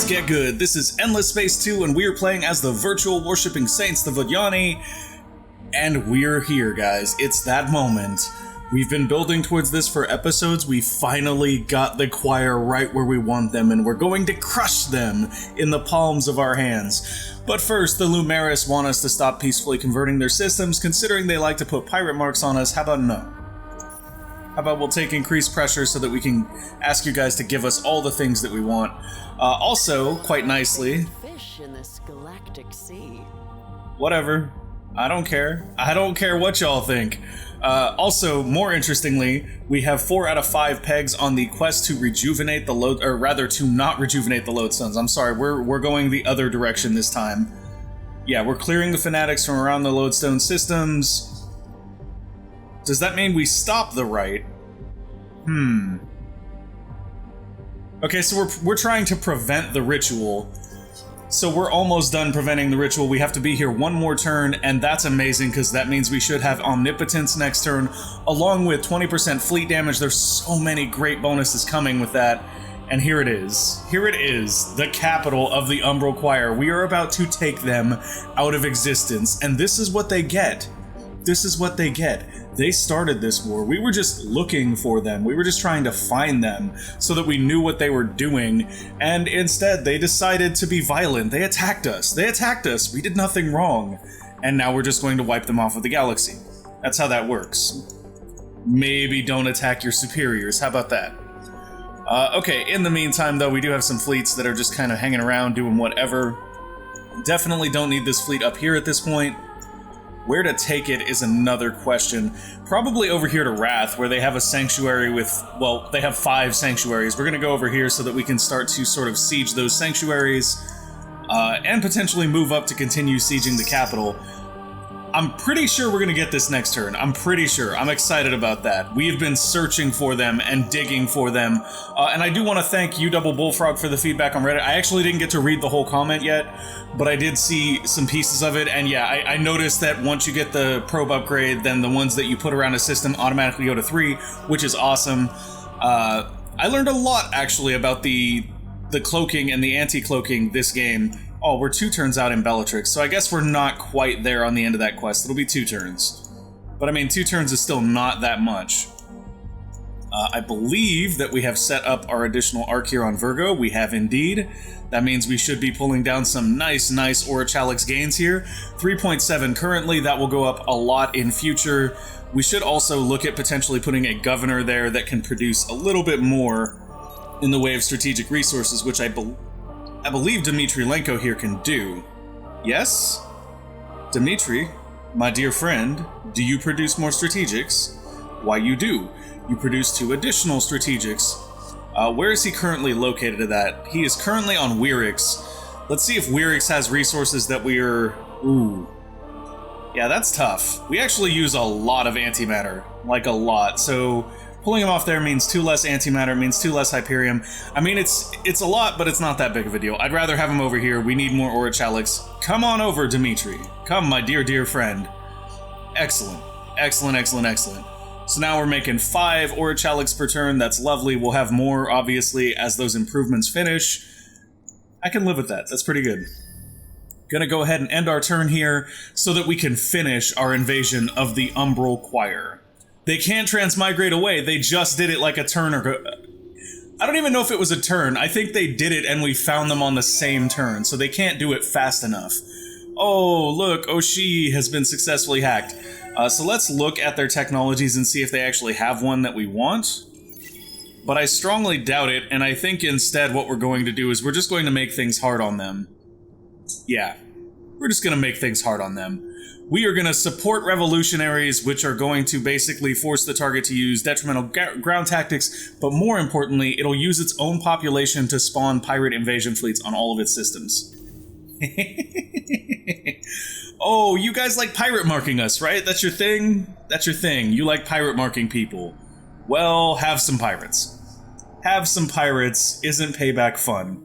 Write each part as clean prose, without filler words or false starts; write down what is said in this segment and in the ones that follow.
get good. This is Endless Space 2, and we're playing as the virtual worshipping saints, the Vodyani. And we're here, guys. It's that moment. We've been building towards this for episodes. We finally got the choir right where we want them, and we're going to crush them in the palms of our hands. But first, the Lumeris want us to stop peacefully converting their systems, considering they like to put pirate marks on us. How about no? How about we'll take increased pressure so that we can ask you guys to give us all the things that we want. Also, quite nicely... Fish in this galactic sea. Whatever. I don't care. I don't care what y'all think. Also, more interestingly, we have 4 out of 5 pegs on the quest to rejuvenate the load, or rather to not rejuvenate the lodestones. I'm sorry, we're going the other direction this time. Yeah, we're clearing the fanatics from around the lodestone systems. Does that mean we stop the rite? Okay, so we're trying to prevent the ritual. So we're almost done preventing the ritual. We have to be here one more turn, and that's amazing because that means we should have omnipotence next turn, along with 20% fleet damage. There's so many great bonuses coming with that. And here it is. Here it is, the capital of the Umbral Choir. We are about to take them out of existence, and this is what they get. This is what they get. They started this war. We were just looking for them. We were just trying to find them so that we knew what they were doing. And instead, they decided to be violent. They attacked us. They attacked us. We did nothing wrong. And now we're just going to wipe them off of the galaxy. That's how that works. Maybe don't attack your superiors. How about that? Okay, in the meantime, though, we do have some fleets that are just kind of hanging around doing whatever. Definitely don't need this fleet up here at this point. Where to take it is another question. Probably over here to Wrath, where they have a sanctuary with, well, they have 5 sanctuaries. We're gonna go over here so that we can start to sort of siege those sanctuaries, and potentially move up to continue sieging the capital. I'm pretty sure we're gonna get this next turn. I'm pretty sure. I'm excited about that. We have been searching for them and digging for them. And I do want to thank you, Double Bullfrog, for the feedback on Reddit. I actually didn't get to read the whole comment yet, but I did see some pieces of it. And yeah, I noticed that once you get the probe upgrade, then the ones that you put around a system automatically go to 3, which is awesome. I learned a lot, actually, about the cloaking and the anti-cloaking this game. Oh, we're 2 turns out in Bellatrix, so I guess we're not quite there on the end of that quest. It'll be 2 turns. But I mean, 2 turns is still not that much. I believe that we have set up our additional arc here on Virgo. We have indeed. That means we should be pulling down some nice Orichalix gains here. 3.7 currently, that will go up a lot in future. We should also look at potentially putting a governor there that can produce a little bit more in the way of strategic resources, which I believe Dmitry Lenko here can do. Yes? Dmitry, my dear friend, do you produce more strategics? Why, you do. You produce 2 additional strategics. Where is he currently located at that? He is currently on Werix. Let's see if Werix has resources that we're... Ooh. Yeah, that's tough. We actually use a lot of antimatter. Like, a lot. So... pulling him off there means 2 less antimatter, means 2 less Hyperium. I mean, it's a lot, but it's not that big of a deal. I'd rather have him over here. We need more Orichalix. Come on over, Dmitry. Come, my dear friend. Excellent. Excellent. So now we're making 5 Orichalix per turn. That's lovely. We'll have more, obviously, as those improvements finish. I can live with that. That's pretty good. Gonna go ahead and end our turn here so that we can finish our invasion of the Umbral Choir. They can't transmigrate away. They just did it like a turn ago. I don't even know if it was a turn. I think they did it and we found them on the same turn, so they can't do it fast enough. Oh, look, Oshi has been successfully hacked. So let's look at their technologies and see if they actually have one that we want. But I strongly doubt it, and I think instead what we're going to do is we're just going to make things hard on them. Yeah, we're just going to make things hard on them. We are going to support revolutionaries, which are going to basically force the target to use detrimental ground tactics, but more importantly, it'll use its own population to spawn pirate invasion fleets on all of its systems. Oh, you guys like pirate marking us, right? That's your thing? That's your thing. You like pirate marking people. Well, have some pirates. Have some pirates. Isn't payback fun?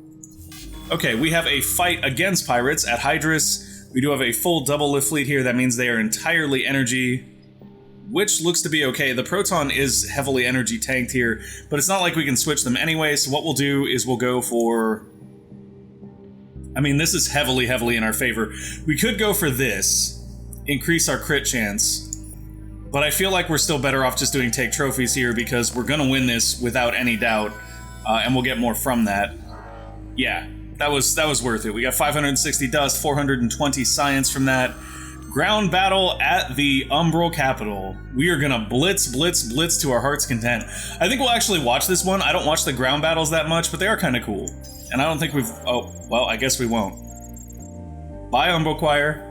Okay, we have a fight against pirates at Hydrus. We do have a full double lift fleet here. That means they are entirely energy, which looks to be okay. The Proton is heavily energy tanked here, but it's not like we can switch them anyway, so what we'll do is we'll go for... I mean, this is heavily, heavily in our favor. We could go for this, increase our crit chance, but I feel like we're still better off just doing take trophies here because we're gonna win this without any doubt, and we'll get more from that. Yeah, that was worth it. We got 560 dust, 420 science from that. Ground battle at the Umbral capital. We are gonna blitz, blitz, blitz to our heart's content. I think we'll actually watch this one. I don't watch the ground battles that much, but they are kind of cool. And I don't think we've... Oh, well, I guess we won't. Bye, Umbral Choir.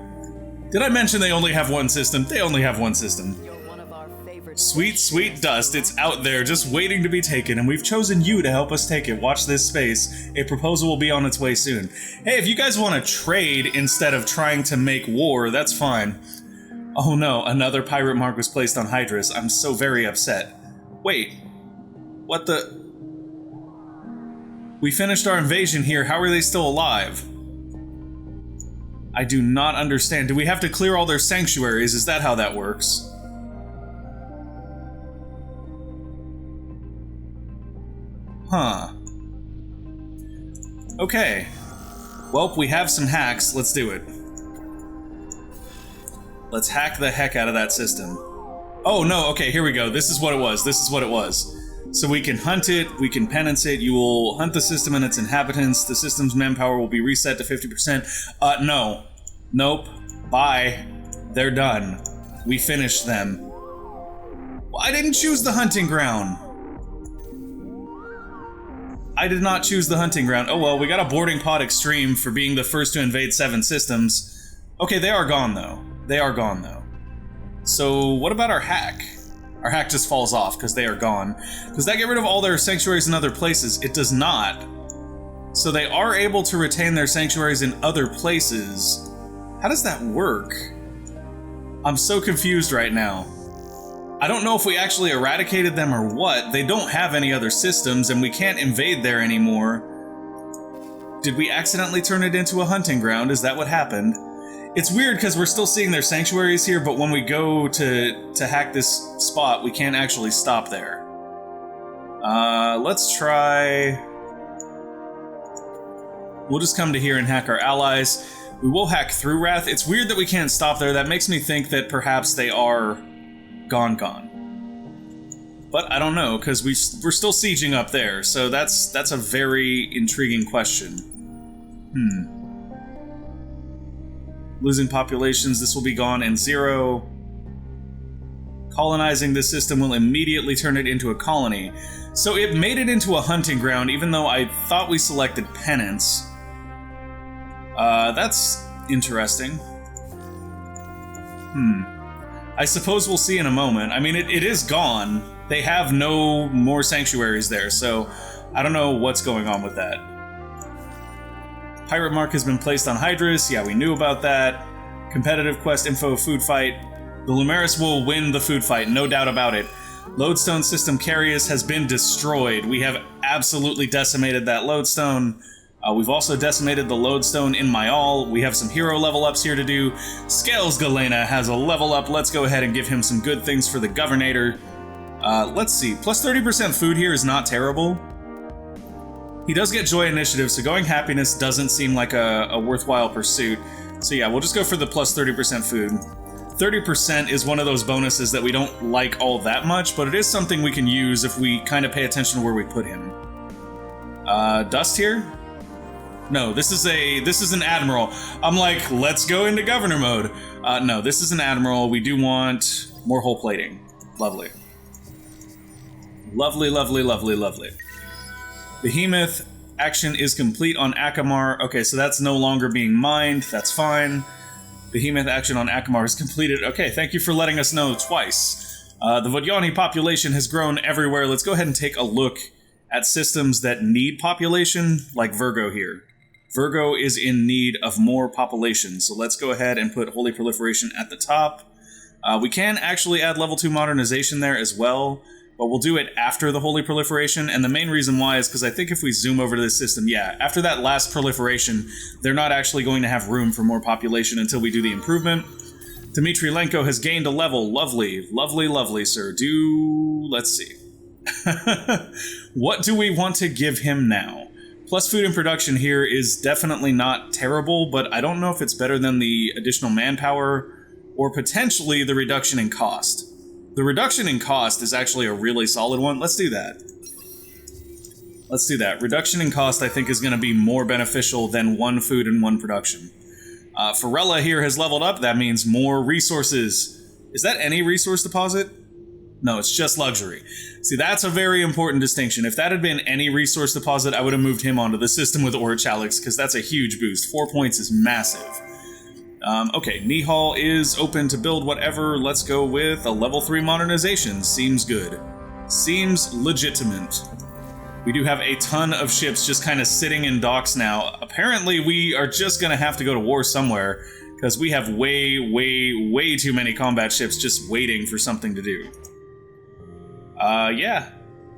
Did I mention they only have one system? They only have one system. You're one of our favorite Sweet, sweet dust. It's out there, just waiting to be taken, and we've chosen you to help us take it. Watch this space. A proposal will be on its way soon. Hey, if you guys want to trade instead of trying to make war, that's fine. Oh no, another pirate mark was placed on Hydrus. I'm so very upset. Wait. What the... We finished our invasion here. How are they still alive? I do not understand. Do we have to clear all their sanctuaries? Is that how that works? Huh. Okay. Well, we have some hacks. Let's do it. Let's hack the heck out of that system. Oh, no. Okay, here we go. This is what it was. This is what it was. So we can hunt it, we can penance it, you will hunt the system and its inhabitants, the system's manpower will be reset to 50%. No. Nope. Bye. They're done. We finished them. Well, I didn't choose the hunting ground. I did not choose the hunting ground. Oh well, we got a boarding pod extreme for being the first to invade 7 systems. Okay, they are gone though. They are gone though. So what about our hack? Our hack just falls off because they are gone. Does that get rid of all their sanctuaries in other places? It does not. So they are able to retain their sanctuaries in other places. How does that work? I'm so confused right now. I don't know if we actually eradicated them or what. They don't have any other systems and we can't invade there anymore. Did we accidentally turn it into a hunting ground? Is that what happened? It's weird because we're still seeing their sanctuaries here, but when we go to hack this spot, we can't actually stop there. Let's try... We'll just come to here and hack our allies. We will hack through Wrath. It's weird that we can't stop there. That makes me think that perhaps they are gone. But I don't know, because we're still sieging up there, so that's a very intriguing question. Losing populations, this will be gone in 0. Colonizing the system will immediately turn it into a colony. So it made it into a hunting ground, even though I thought we selected penance. That's interesting. I suppose we'll see in a moment. I mean, it is gone. They have no more sanctuaries there, so I don't know what's going on with that. Pirate mark has been placed on Hydrus. Yeah, we knew about that. Competitive quest info food fight. The Lumeris will win the food fight, no doubt about it. Lodestone system Carius has been destroyed. We have absolutely decimated that lodestone. We've also decimated the lodestone in Mayal. We have some hero level ups here to do. Scales Galena has a level up. Let's go ahead and give him some good things for the Governator. Let's see. Plus 30% food here is not terrible. He does get Joy Initiative, so going Happiness doesn't seem like a worthwhile pursuit. So yeah, we'll just go for the plus 30% food. 30% is one of those bonuses that we don't like all that much, but it is something we can use if we kind of pay attention to where we put him. Dust here? No, this is an Admiral. I'm like, let's go into Governor mode. No, this is an Admiral. We do want more hull plating. Lovely. Lovely, lovely, lovely, lovely. Behemoth action is complete on Akamar. Okay, so that's no longer being mined. That's fine. Behemoth action on Akamar is completed. Okay, thank you for letting us know twice. The Vodyani population has grown everywhere. Let's go ahead and take a look at systems that need population, like Virgo here. Virgo is in need of more population, so let's go ahead and put Holy Proliferation at the top. We can actually add level 2 modernization there as well, but we'll do it after the Holy Proliferation, and the main reason why is because I think if we zoom over to this system, yeah, after that last proliferation, they're not actually going to have room for more population until we do the improvement. Dmitry Lenko has gained a level. Lovely, lovely, lovely, sir. Let's see. What do we want to give him now? Plus food and production here is definitely not terrible, but I don't know if it's better than the additional manpower or potentially the reduction in cost. The reduction in cost is actually a really solid one. Let's do that. Let's do that. Reduction in cost, I think, is going to be more beneficial than 1 food and 1 production. Pharrella here has leveled up. That means more resources. Is that any resource deposit? No, it's just luxury. See, that's a very important distinction. If that had been any resource deposit, I would have moved him onto the system with Orichalix, because that's a huge boost. 4 points is massive. Okay, Nihal is open to build whatever. Let's go with a level 3 modernization. Seems good. Seems legitimate. We do have a ton of ships just kind of sitting in docks now. Apparently, we are just going to have to go to war somewhere, because we have way too many combat ships just waiting for something to do.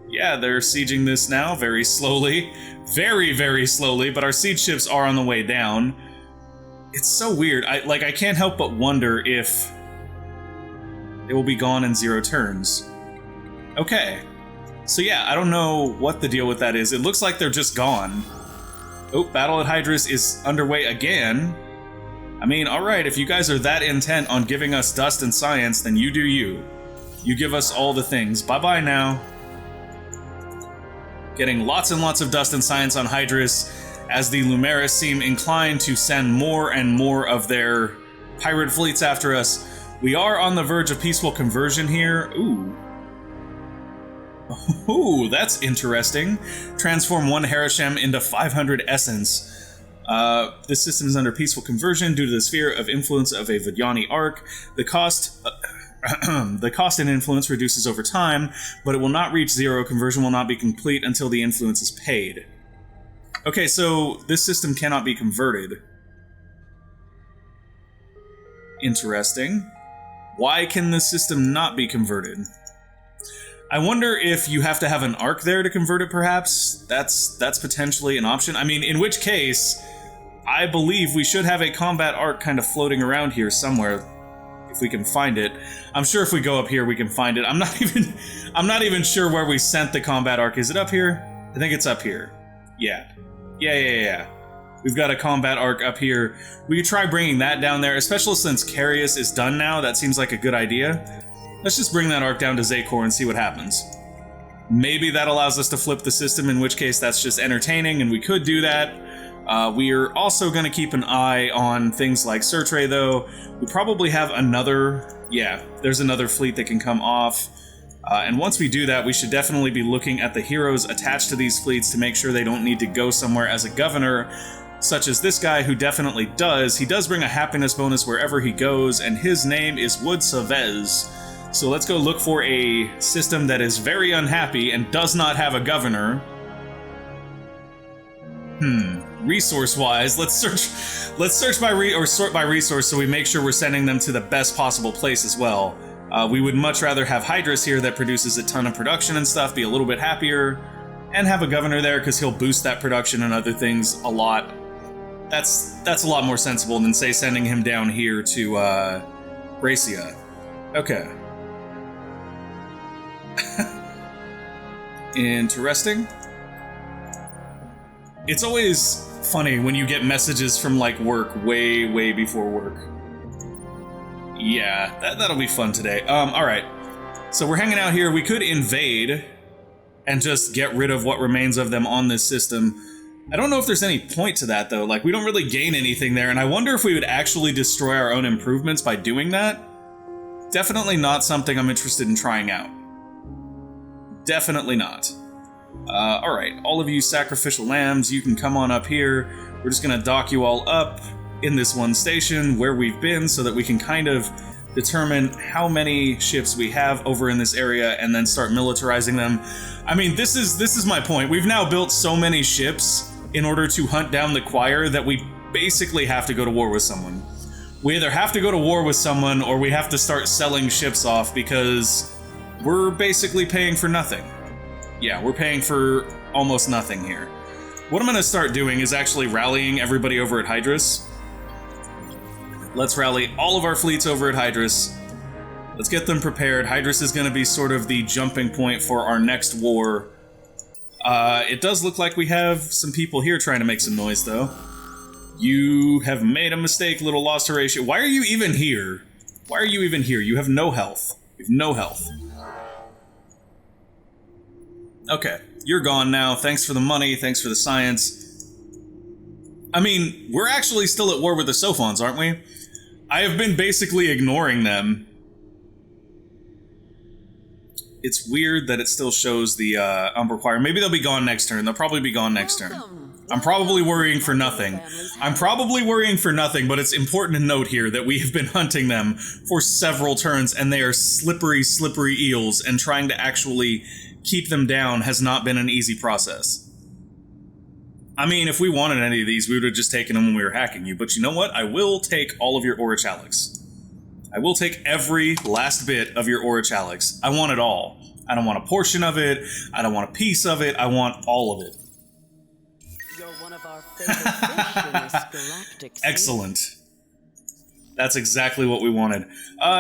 Yeah, they're sieging this now very slowly. Very slowly, but our siege ships are on the way down. It's so weird. I can't help but wonder if they will be gone in 0 turns. Okay. So yeah, I don't know what the deal with that is. It looks like they're just gone. Oh, Battle at Hydrus is underway again. I mean, alright, if you guys are that intent on giving us dust and science, then you do you. You give us all the things. Bye-bye now. Getting lots and lots of dust and science on Hydrus, as the Lumeris seem inclined to send more and more of their pirate fleets after us. We are on the verge of peaceful conversion here. Ooh, that's interesting. Transform 1 Harasham into 500 essence. This system is under peaceful conversion due to the sphere of influence of a Vodyani arc. The cost and influence reduces over time, but it will not reach 0. Conversion will not be complete until the influence is paid. Okay, so this system cannot be converted. Interesting. Why can this system not be converted? I wonder if you have to have an arc there to convert it, perhaps? That's potentially an option. I mean, in which case, I believe we should have a combat arc kind of floating around here somewhere, if we can find it. I'm sure if we go up here, we can find it. I'm not even sure where we sent the combat arc. Is it up here? I think it's up here. Yeah. We've got a combat arc up here. We could try bringing that down there, especially since Carius is done now. That seems like a good idea. Let's just bring that arc down to Zakor and see what happens. Maybe that allows us to flip the system, in which case that's just entertaining, and we could do that. We are also going to keep an eye on things like Sertre, though. We probably have another... Yeah, there's another fleet that can come off. And once we do that, we should definitely be looking at the heroes attached to these fleets to make sure they don't need to go somewhere as a governor, such as this guy, who definitely does. He does bring a happiness bonus wherever he goes, and his name is Wood Savez. So let's go look for a system that is very unhappy and does not have a governor. Resource-wise, let's search by sort by resource, so we make sure we're sending them to the best possible place as well. We would much rather have Hydrus here that produces a ton of production and stuff, be a little bit happier, and have a governor there because he'll boost that production and other things a lot. That's a lot more sensible than, say, sending him down here to Bracia. Okay. Interesting. It's always funny when you get messages from, like, work way before work. Yeah, that'll be fun today. Alright. So we're hanging out here. We could invade and just get rid of what remains of them on this system. I don't know if there's any point to that, though. Like, we don't really gain anything there, and I wonder if we would actually destroy our own improvements by doing that. Definitely not something I'm interested in trying out. Definitely not. Alright, all of you sacrificial lambs, you can come on up here. We're just gonna dock you all up in this one station where we've been so that we can kind of determine how many ships we have over in this area and then start militarizing them. I mean, this is my point. We've now built so many ships in order to hunt down the choir that we basically have to go to war with someone. We either have to go to war with someone or we have to start selling ships off because we're basically paying for nothing. Yeah, we're paying for almost nothing here. What I'm going to start doing is actually rallying everybody over at Hydrus. Let's rally all of our fleets over at Hydrus. Let's get them prepared. Hydrus is going to be sort of the jumping point for our next war. It does look like we have some people here trying to make some noise, though. You have made a mistake, little lost Horatio. Why are you even here? Why are you even here? You have no health. You have no health. Okay, you're gone now. Thanks for the money. Thanks for the science. I mean, we're actually still at war with the Sophons, aren't we? I have been basically ignoring them. It's weird that it still shows the Umbra Choir. Maybe they'll be gone next turn. They'll probably be gone next turn. I'm probably worrying for nothing. I'm probably worrying for nothing, but it's important to note here that we have been hunting them for several turns, and they are slippery, slippery eels, and trying to actually keep them down has not been an easy process. I mean, if we wanted any of these, we would have just taken them when we were hacking you, but you know what? I will take all of your Orachalics. I will take every last bit of your Orachalics. I want it all. I don't want a portion of it. I don't want a piece of it. I want all of it. You're one of our favorite fish in this galactic sea. Excellent. That's exactly what we wanted.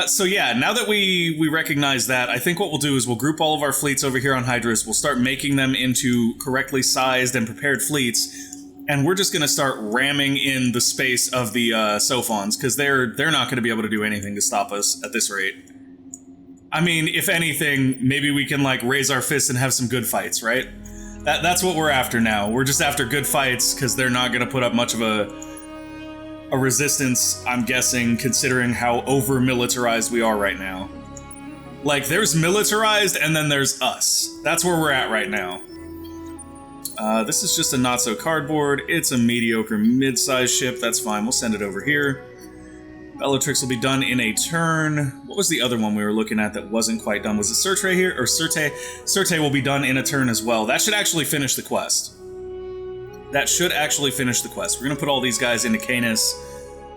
So yeah, now that we recognize that, I think what we'll do is we'll group all of our fleets over here on Hydrus. We'll start making them into correctly sized and prepared fleets, and we're just going to start ramming in the space of the Sophons, because they're not going to be able to do anything to stop us at this rate. I mean, if anything, maybe we can like raise our fists and have some good fights, right? That's what we're after now. We're just after good fights, because they're not going to put up much of a resistance, I'm guessing, considering how over-militarized we are right now. Like, there's militarized, and then there's us. That's where we're at right now. This is just a not-so-cardboard. It's a mediocre mid-sized ship. That's fine. We'll send it over here. Bellatrix will be done in a turn. What was the other one we were looking at that wasn't quite done? Was it Surte here? Or Surte? Surte will be done in a turn as well. That should actually finish the quest. That should actually finish the quest. We're going to put all these guys into Canis.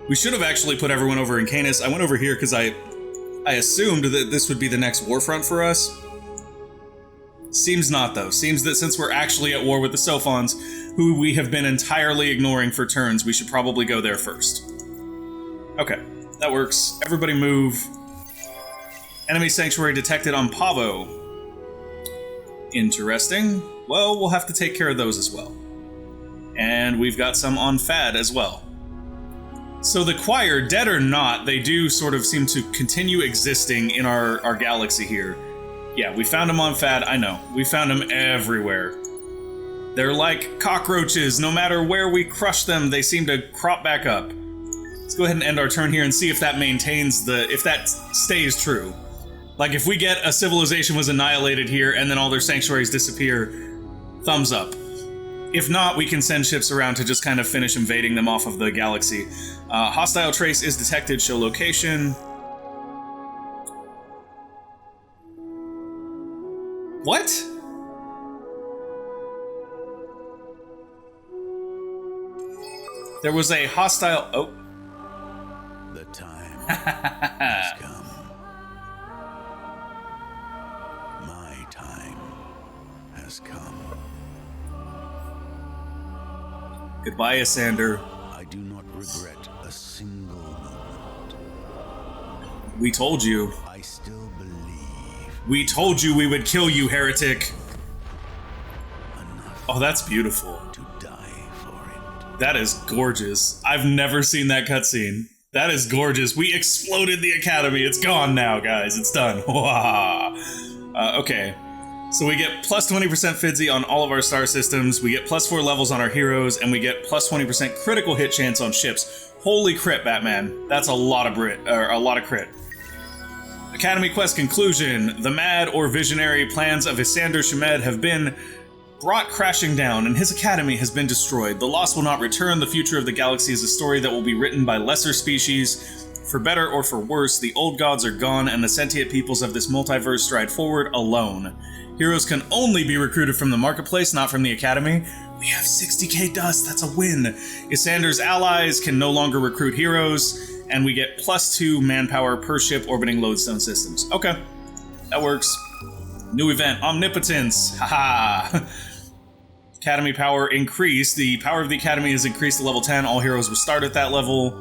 We should have actually put everyone over in Canis. I went over here because I assumed that this would be the next war front for us. Seems not, though. Seems that since we're actually at war with the Sophons, who we have been entirely ignoring for turns, we should probably go there first. Okay, that works. Everybody move. Enemy sanctuary detected on Pavo. Interesting. Well, we'll have to take care of those as well. And we've got some on Fad as well. So the choir, dead or not, they do sort of seem to continue existing in our galaxy here. Yeah, we found them on Fad, I know. We found them everywhere. They're like cockroaches. No matter where we crush them, they seem to crop back up. Let's go ahead and end our turn here and see if that maintains if that stays true. Like, if we get a civilization was annihilated here and then all their sanctuaries disappear, thumbs up. If not, we can send ships around to just kind of finish invading them off of the galaxy. Hostile trace is detected. Show location. What? There was a hostile... Oh. The time has come. My time has come. Goodbye, Isyander. I do not regret a single moment. We told you. I still believe. We told you we would kill you, heretic. Enough Oh, that's beautiful. to die for it. That is gorgeous. I've never seen that cutscene. That is gorgeous. We exploded the Academy. It's gone now, guys. It's done. Okay. So we get plus 20% Fidzy on all of our star systems, we get plus 4 levels on our heroes, and we get plus 20% critical hit chance on ships. Holy crit, Batman. That's a lot of crit. Academy quest conclusion. The mad or visionary plans of Isyander Shemed have been brought crashing down, and his academy has been destroyed. The lost will not return. The future of the galaxy is a story that will be written by lesser species. For better or for worse, the old gods are gone, and the sentient peoples of this multiverse stride forward alone. Heroes can only be recruited from the marketplace, not from the academy. We have 60k dust, that's a win. Isyander's allies can no longer recruit heroes, and we get plus 2 manpower per ship orbiting lodestone systems. Okay, that works. New event, Omnipotence, haha. Academy power increased. The power of the academy is increased to level 10. All heroes will start at that level,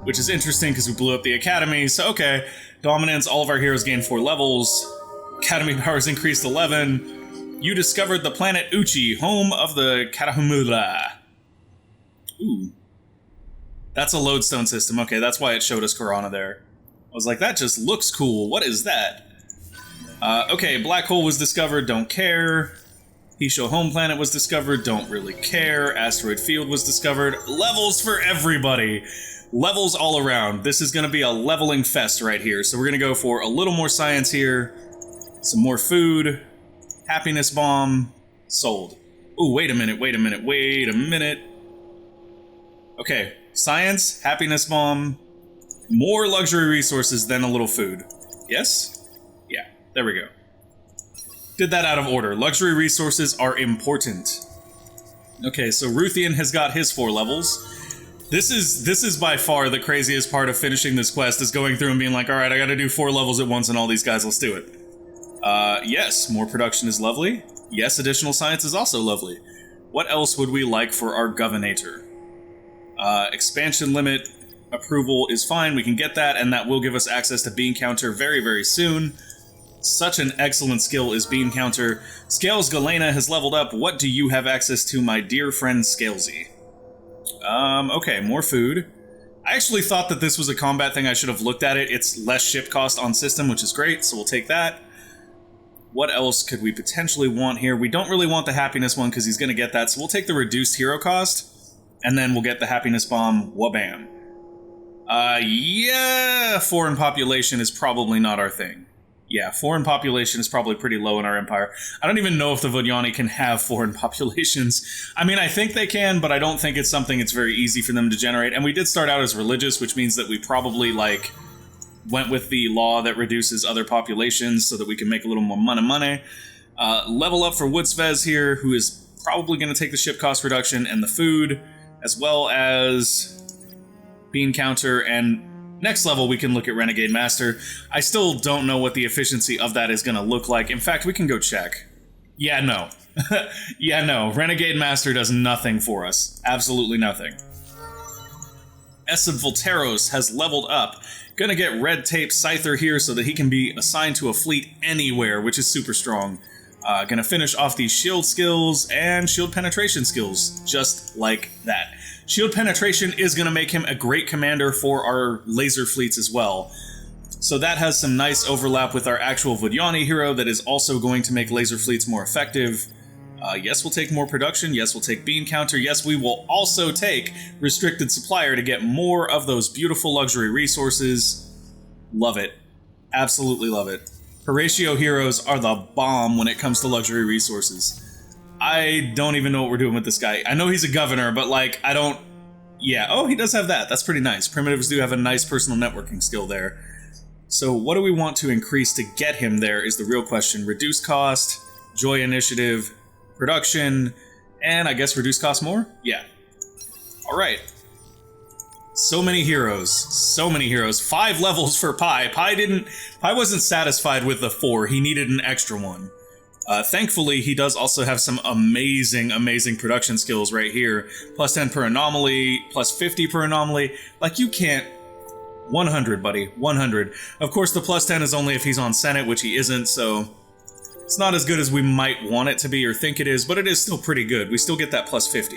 which is interesting because we blew up the academy. So okay, dominance, all of our heroes gain 4 levels. Academy powers increased 11. You discovered the planet Uchi, home of the Katahumula. Ooh. That's a lodestone system. Okay, that's why it showed us Korana there. I was like, that just looks cool. What is that? Okay, black hole was discovered. Don't care. Hisho home planet was discovered. Don't really care. Asteroid field was discovered. Levels for everybody. Levels all around. This is going to be a leveling fest right here. So we're going to go for a little more science here. Some more food. Happiness bomb. Sold. Ooh, wait a minute. Okay, science, happiness bomb, more luxury resources than a little food. Yes? Yeah, there we go. Did that out of order. Luxury resources are important. Okay, so Ruthian has got his 4 levels. This is by far the craziest part of finishing this quest, is going through and being like, alright, I gotta do 4 levels at once and all these guys, let's do it. Yes, more production is lovely. Yes, additional science is also lovely. What else would we like for our Governator? Expansion limit approval is fine, we can get that, and that will give us access to Bean Counter very, very soon. Such an excellent skill is Bean Counter. Scales Galena has leveled up. What do you have access to, my dear friend Scalesy? Okay, more food. I actually thought that this was a combat thing, I should have looked at it. It's less ship cost on system, which is great, so we'll take that. What else could we potentially want here? We don't really want the happiness one because he's going to get that, so we'll take the reduced hero cost, and then we'll get the happiness bomb. Wabam. Yeah, foreign population is probably not our thing. Yeah, foreign population is probably pretty low in our empire. I don't even know if the Vodyani can have foreign populations. I mean, I think they can, but I don't think it's something it's very easy for them to generate. And we did start out as religious, which means that we probably, like, went with the law that reduces other populations so that we can make a little more money. Level up for Woodsvez here, who is probably going to take the ship cost reduction and the food, as well as Bean Counter, and next level we can look at Renegade Master. I still don't know what the efficiency of that is going to look like. In fact, we can go check. Yeah, no. Yeah, no. Renegade Master does nothing for us. Absolutely nothing. Essib Volteros has leveled up. Gonna get Red Tape Scyther here so that he can be assigned to a fleet anywhere, which is super strong. Gonna finish off these shield skills and shield penetration skills, just like that. Shield penetration is gonna make him a great commander for our laser fleets as well. So that has some nice overlap with our actual Vodyani hero that is also going to make laser fleets more effective. Yes, we'll take more production. Yes, we'll take Bean Counter. Yes, we will also take Restricted Supplier to get more of those beautiful luxury resources. Love it. Absolutely love it. Horatio heroes are the bomb when it comes to luxury resources. I don't even know what we're doing with this guy. I know he's a governor, but, like, I don't... Yeah, oh, he does have that. That's pretty nice. Primitives do have a nice personal networking skill there. So what do we want to increase to get him there is the real question. Reduce cost, Joy Initiative, production, and I guess reduce cost more? Yeah. Alright. So many heroes. So many heroes. 5 levels for Pi. Pi wasn't satisfied with the 4. He needed an extra one. Thankfully, he does also have some amazing, amazing production skills right here. Plus 10 per anomaly, plus 50 per anomaly. Like, you can't... 100, buddy. 100. Of course, the plus 10 is only if he's on Senate, which he isn't, so... It's not as good as we might want it to be or think it is, but it is still pretty good. We still get that plus 50.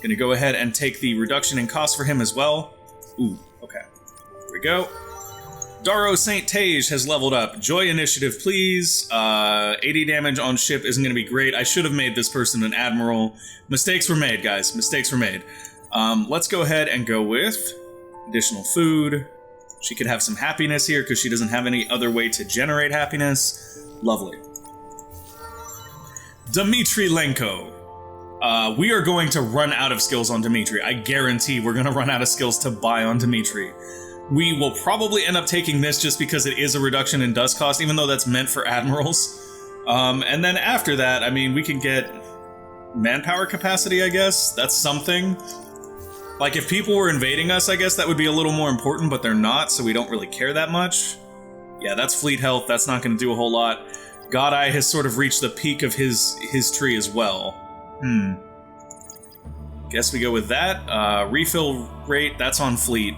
Gonna go ahead and take the reduction in cost for him as well. Ooh, okay. Here we go. Daro St. Tage has leveled up. Joy Initiative, please. 80 damage on ship isn't gonna be great. I should have made this person an admiral. Mistakes were made, guys. Mistakes were made. Let's go ahead and go with additional food. She could have some happiness here because she doesn't have any other way to generate happiness. Lovely. Dmitry Lenko. We are going to run out of skills on Dmitry. I guarantee we're going to run out of skills to buy on Dmitry. We will probably end up taking this just because it is a reduction in dust cost, even though that's meant for admirals. And then after that, I mean, we can get manpower capacity, I guess. That's something. Like, if people were invading us, I guess that would be a little more important, but they're not, so we don't really care that much. Yeah, that's fleet health. That's not going to do a whole lot. God Eye has sort of reached the peak of his tree as well. Guess we go with that. Refill rate, that's on fleet.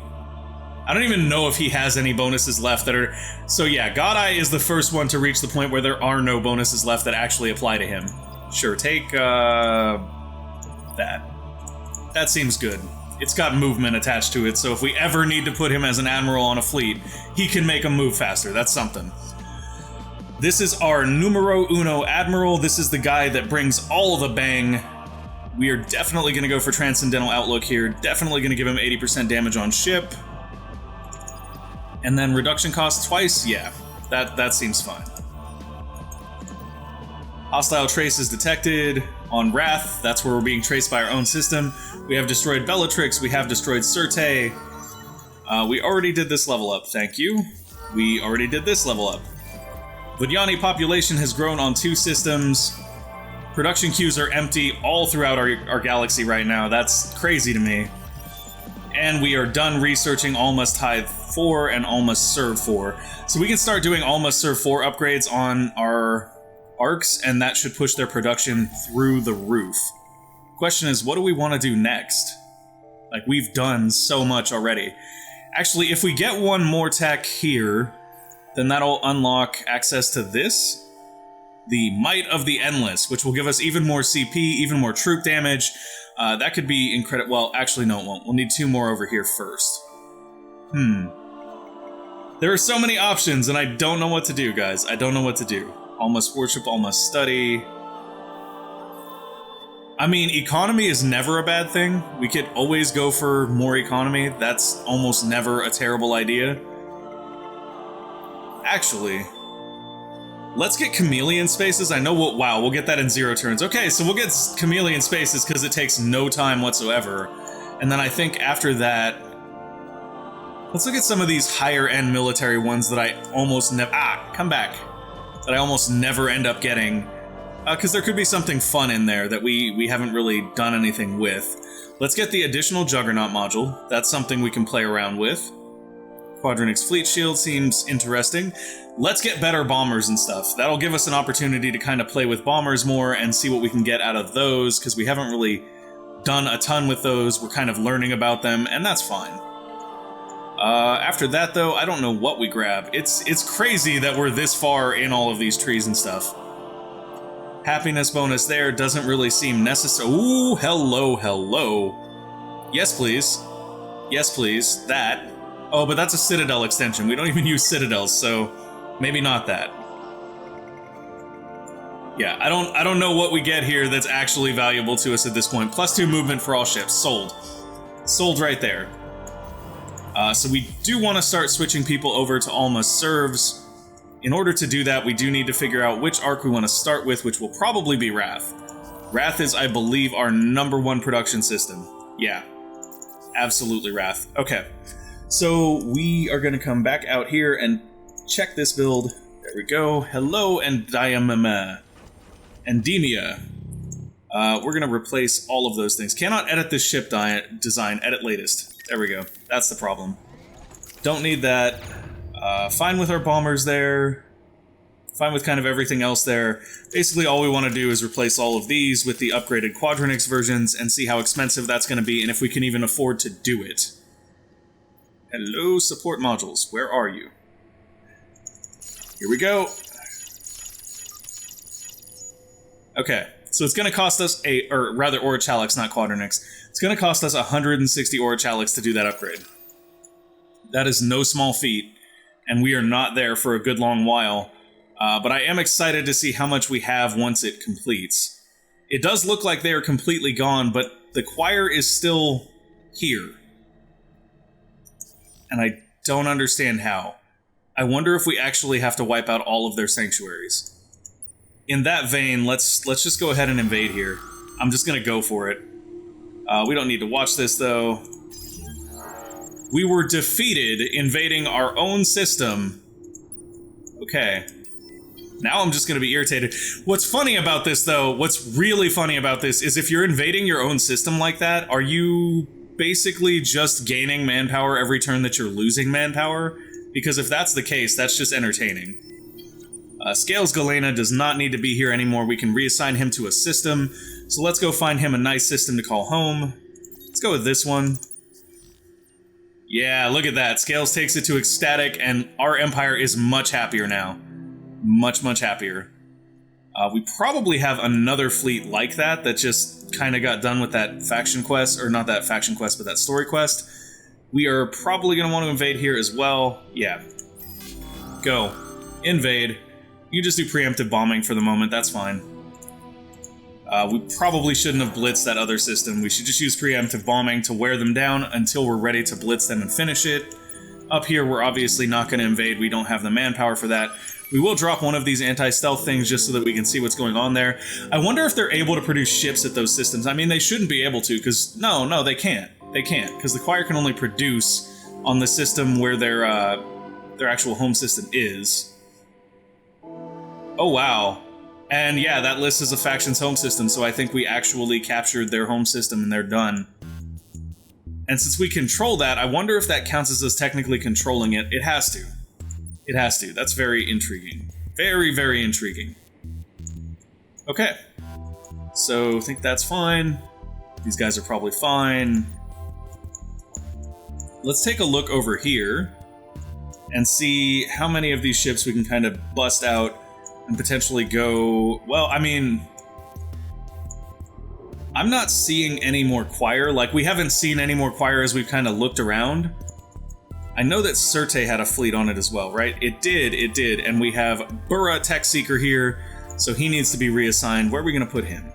I don't even know if he has any bonuses left that are... So yeah, God Eye is the first one to reach the point where there are no bonuses left that actually apply to him. Sure, take, that. That seems good. It's got movement attached to it, so if we ever need to put him as an admiral on a fleet, he can make him move faster. That's something. This is our numero uno admiral. This is the guy that brings all the bang. We are definitely going to go for Transcendental Outlook here. Definitely going to give him 80% damage on ship. And then reduction cost twice? Yeah, that seems fine. Hostile trace is detected on Wrath. That's where we're being traced by our own system. We have destroyed Bellatrix. We have destroyed Cirte. We already did this level up, thank you. We already did this level up. Vodyani population has grown on 2 systems. Production queues are empty all throughout our galaxy right now. That's crazy to me. And we are done researching All Must Tithe 4 and All Must Serve 4. So we can start doing All Must Serve 4 upgrades on our arcs, and that should push their production through the roof. Question is, what do we want to do next? Like, we've done so much already. Actually, if we get one more tech here, then that'll unlock access to this. The Might of the Endless, which will give us even more CP, even more troop damage. That could be incredible. Well, actually, no, it won't. We'll need 2 more over here first. There are so many options, and I don't know what to do, guys. I don't know what to do. Almost worship, almost study. I mean, economy is never a bad thing. We could always go for more economy. That's almost never a terrible idea. Actually, let's get chameleon spaces. I know what. Wow, we'll get that in 0 turns. Okay, so we'll get chameleon spaces because it takes no time whatsoever. And then I think after that, let's look at some of these higher end military ones that I almost never. Come back. That I almost never end up getting. Because there could be something fun in there that we haven't really done anything with. Let's get the additional Juggernaut module. That's something we can play around with. Quadrinix Fleet Shield seems interesting. Let's get better bombers and stuff. That'll give us an opportunity to kind of play with bombers more and see what we can get out of those, because we haven't really done a ton with those. We're kind of learning about them, and that's fine. After that, though, I don't know what we grab. It's crazy that we're this far in all of these trees and stuff. Happiness bonus there doesn't really seem necessary. Ooh, hello, hello. Yes, please. Yes, please. That. Oh, but that's a Citadel extension. We don't even use Citadels, so maybe not that. Yeah, I don't know what we get here that's actually valuable to us at this point. +2 movement for all ships. Sold. Sold right there. So we do want to start switching people over to All Must Serves. In order to do that, we do need to figure out which arc we want to start with, which will probably be Wrath. Wrath is, I believe, our #1 production system. Yeah, absolutely Wrath. Okay, so we are going to come back out here and check this build. There we go. Hello, Endemia. We're going to replace all of those things. Cannot edit this ship design. Edit latest. There we go. That's the problem. Don't need that. Fine with our bombers there. Fine with kind of everything else there. Basically, all we want to do is replace all of these with the upgraded Quadrinix versions and see how expensive that's going to be and if we can even afford to do it. Hello, support modules. Where are you? Here we go. Okay, so it's going to cost us Orichalix, not Quadrinix. It's going to cost us 160 Orichalix to do that upgrade. That is no small feat. And we are not there for a good long while. But I am excited to see how much we have once it completes. It does look like they are completely gone, but the choir is still here. And I don't understand how. I wonder if we actually have to wipe out all of their sanctuaries. In that vein, let's just go ahead and invade here. I'm just going to go for it. We don't need to watch this, though. We were defeated invading our own system. Okay. Now I'm just going to be irritated. What's funny about this, though, what's really funny about this is if you're invading your own system like that, are you basically just gaining manpower every turn that you're losing manpower? Because if that's the case, that's just entertaining. Scales Galena does not need to be here anymore. We can reassign him to a system. So let's go find him a nice system to call home. Let's go with this one. Yeah, look at that. Scales takes it to ecstatic, and our empire is much happier now. Much, much happier. We probably have another fleet like that just kind of got done with that faction quest, or not that faction quest, but that story quest. We are probably going to want to invade here as well. Yeah. Go. Invade. You just do preemptive bombing for the moment, that's fine. We probably shouldn't have blitzed that other system. We should just use preemptive bombing to wear them down until we're ready to blitz them and finish it. Up here, we're obviously not going to invade. We don't have the manpower for that. We will drop one of these anti-stealth things just so that we can see what's going on there. I wonder if they're able to produce ships at those systems. I mean, they shouldn't be able to, because... No, they can't. They can't, because the choir can only produce on the system where their actual home system is. Oh, wow. And yeah, that list is a faction's home system, so I think we actually captured their home system and they're done. And since we control that, I wonder if that counts as us technically controlling it. It has to. It has to. That's very intriguing. Very, very intriguing. Okay. So, I think that's fine. These guys are probably fine. Let's take a look over here and see how many of these ships we can kind of bust out and potentially go... Well, I mean... I'm not seeing any more choir. Like, we haven't seen any more choir as we've kind of looked around. I know that Sirte had a fleet on it as well, right? It did, and we have Burra Tech Seeker here, so he needs to be reassigned. Where are we going to put him?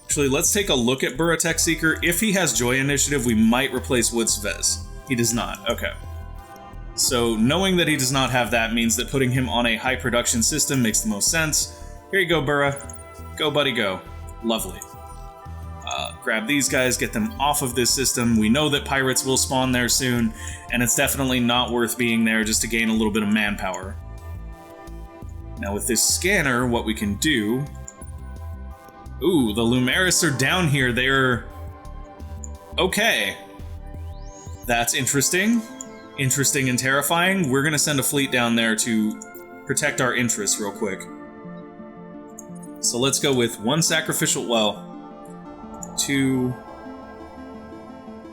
Actually, let's take a look at Burra Tech Seeker. If he has Joy Initiative, we might replace Wood Svez. He does not. Okay. So, knowing that he does not have that means that putting him on a high production system makes the most sense. Here you go, Burra. Go, buddy, go. Lovely. Grab these guys, get them off of this system. We know that pirates will spawn there soon, and it's definitely not worth being there just to gain a little bit of manpower. Now with this scanner, what we can do... Ooh, the Lumeris are down here. They're... Okay. That's interesting. Interesting and terrifying. We're gonna send a fleet down there to protect our interests real quick. So let's go with one sacrificial... Well... 2.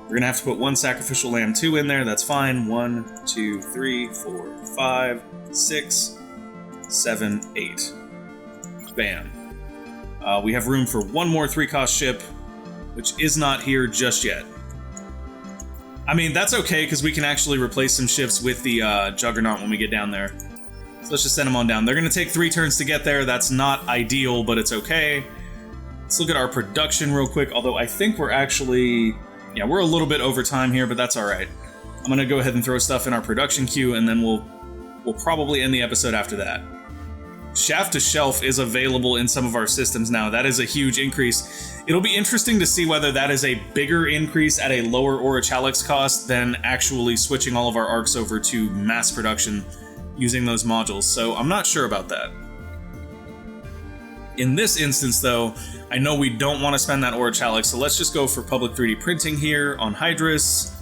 We're gonna have to put one sacrificial lamb 2 in there. That's fine. 1, 2, 3, 4, 5, 6, 7, 8. Bam. We have room for one more 3-cost ship, which is not here just yet. I mean, that's okay, because we can actually replace some ships with the Juggernaut when we get down there. So let's just send them on down. They're going to take 3 turns to get there. That's not ideal, but it's okay. Let's look at our production real quick, although I think we're actually... Yeah, we're a little bit over time here, but that's alright. I'm going to go ahead and throw stuff in our production queue, and then we'll probably end the episode after that. Shaft to Shelf is available in some of our systems now. That is a huge increase. It'll be interesting to see whether that is a bigger increase at a lower Orichalix cost than actually switching all of our arcs over to mass production using those modules, so I'm not sure about that. In this instance, though, I know we don't want to spend that Orichalix, so let's just go for public 3D printing here on Hydrus.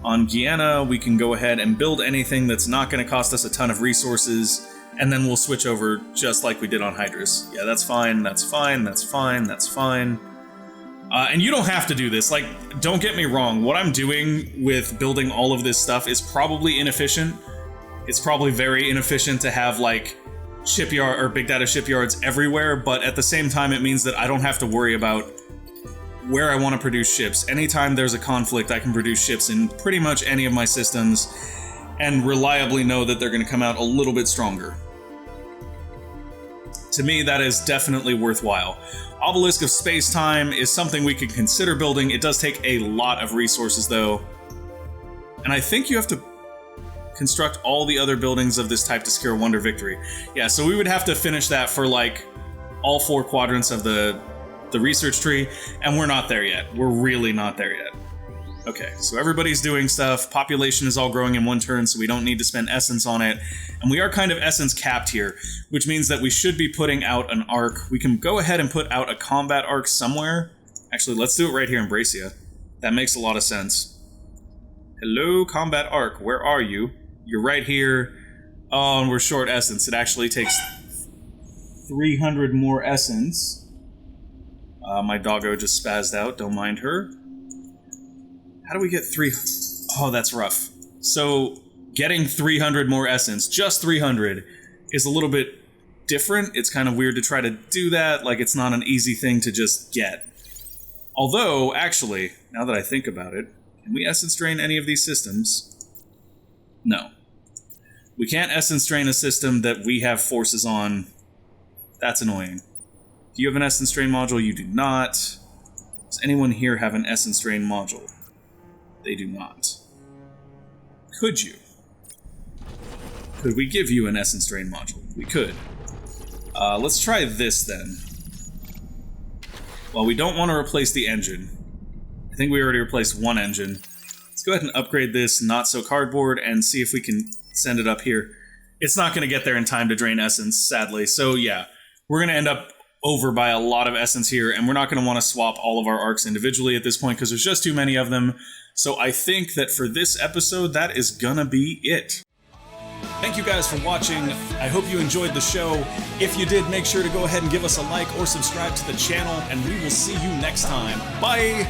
On Guyana, we can go ahead and build anything that's not going to cost us a ton of resources, and then we'll switch over just like we did on Hydrus. Yeah, that's fine, that's fine, that's fine, that's fine. And you don't have to do this. Like, don't get me wrong. What I'm doing with building all of this stuff is probably inefficient. It's probably very inefficient to have, like, shipyard or big data shipyards everywhere, but at the same time it means that I don't have to worry about where I want to produce ships. Anytime there's a conflict, I can produce ships in pretty much any of my systems and reliably know that they're going to come out a little bit stronger. To me, that is definitely worthwhile. Obelisk of Space-Time is something we could consider building. It does take a lot of resources, though. And I think you have to construct all the other buildings of this type to secure Wonder Victory. Yeah, so we would have to finish that for, like, all 4 quadrants of the research tree, and we're not there yet. We're really not there yet. Okay, so everybody's doing stuff. Population is all growing in one turn, so we don't need to spend essence on it. And we are kind of essence capped here, which means that we should be putting out an arc. We can go ahead and put out a combat arc somewhere. Actually, let's do it right here in Bracia. That makes a lot of sense. Hello, combat arc, where are you? You're right here. Oh, and we're short essence. It actually takes 300 more essence. My doggo just spazzed out. Don't mind her. How do we get 3... Oh, that's rough. So getting 300 more essence, just 300, is a little bit different. It's kind of weird to try to do that. Like, it's not an easy thing to just get. Although, actually, now that I think about it, can we essence drain any of these systems? No. We can't essence drain a system that we have forces on. That's annoying. Do you have an essence drain module? You do not. Does anyone here have an essence drain module? They do not. Could you? Could we give you an essence drain module? We could. Let's try this then. Well, we don't want to replace the engine. I think we already replaced one engine. Let's go ahead and upgrade this not so cardboard and see if we can send it up here. It's not going to get there in time to drain essence, sadly. So yeah, we're going to end up over by a lot of essence here, and we're not going to want to swap all of our arcs individually at this point because there's just too many of them. So I think that for this episode, that is going to be it. Thank you guys for watching. I hope you enjoyed the show. If you did, make sure to go ahead and give us a like or subscribe to the channel, and we will see you next time. Bye!